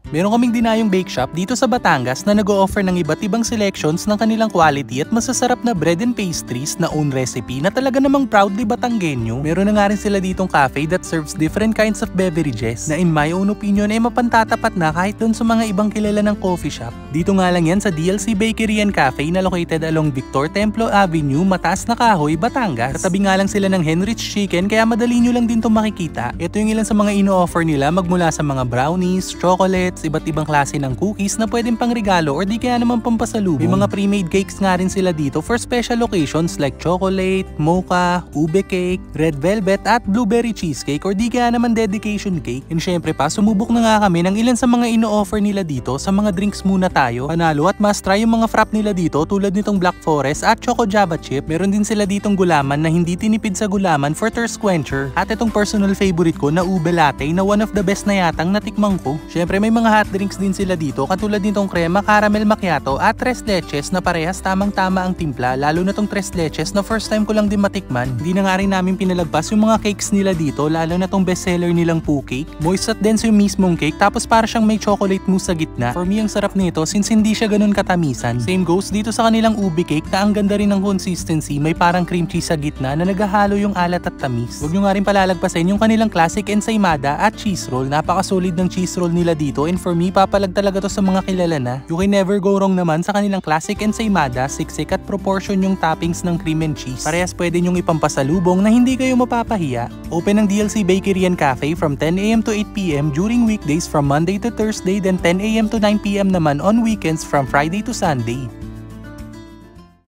Meron kaming dinayong bake shop dito sa Batangas na nag-o-offer ng iba't ibang selections ng kanilang quality at masasarap na bread and pastries na own recipe na talaga namang proudly Batanggenyo. Meron na nga rin sila ditong cafe that serves different kinds of beverages na in my own opinion ay mapantatapat na kahit dun sa mga ibang kilala ng coffee shop. Dito nga lang yan sa DLC Bakery and Cafe na located along Victor Templo Avenue, Mataas na Kahoy, Batangas. Katabi nga lang sila ng Henry's Chicken kaya madali nyo lang din to makikita. Ito yung ilan sa mga ino-offer nila magmula sa mga brownies, chocolates, iba't ibang klase ng cookies na pwedeng pang regalo or di kaya naman pampasalubong. May mga pre-made cakes nga rin sila dito for special occasions like chocolate, mocha, ube cake, red velvet at blueberry cheesecake or di kaya naman dedication cake. And syempre pa, sumubok na nga kami ng ilan sa mga ino-offer nila dito. Sa mga drinks muna tayo. Panalo at must try yung mga frap nila dito tulad nitong Black Forest at Choco Java Chip. Meron din sila ditong gulaman na hindi tinipid sa gulaman for thirst quencher. At itong personal favorite ko na ube latte na one of the best na yatang natikmang ko. Syempre may mga hot drinks din sila dito katulad nitong crema caramel macchiato at tres leches na parehas tamang-tama ang timpla, lalo na tong tres leches na first time ko lang din matikman. Hindi na nga rin namin pinalagpas yung mga cakes nila dito, lalo na tong bestseller nilang poo cake. Moist at dense yung mismong cake tapos para siyang may chocolate mousse sa gitna. For me ang sarap nito since hindi siya ganun katamisan. Same goes dito sa kanilang ube cake na ang ganda rin ng consistency, may parang cream cheese sa gitna na naghahalo yung alat at tamis. Huwag nyo nga rin palalagpasin yung kanilang classic ensaymada at cheese roll. Napakasolid ng cheese roll nila dito and for me papalag talaga to sa mga kilala na. You can never go wrong naman sa kanilang classic ensaymada, siksik at proportion yung toppings ng cream and cheese. Parehas pwede nyong ipampasalubong na hindi kayo mapapahiya. Open ang DLC Bakery and Cafe from 10 AM to 8 PM during weekdays from Monday to Thursday, then 10 AM to 9 PM naman on weekends from Friday to Sunday.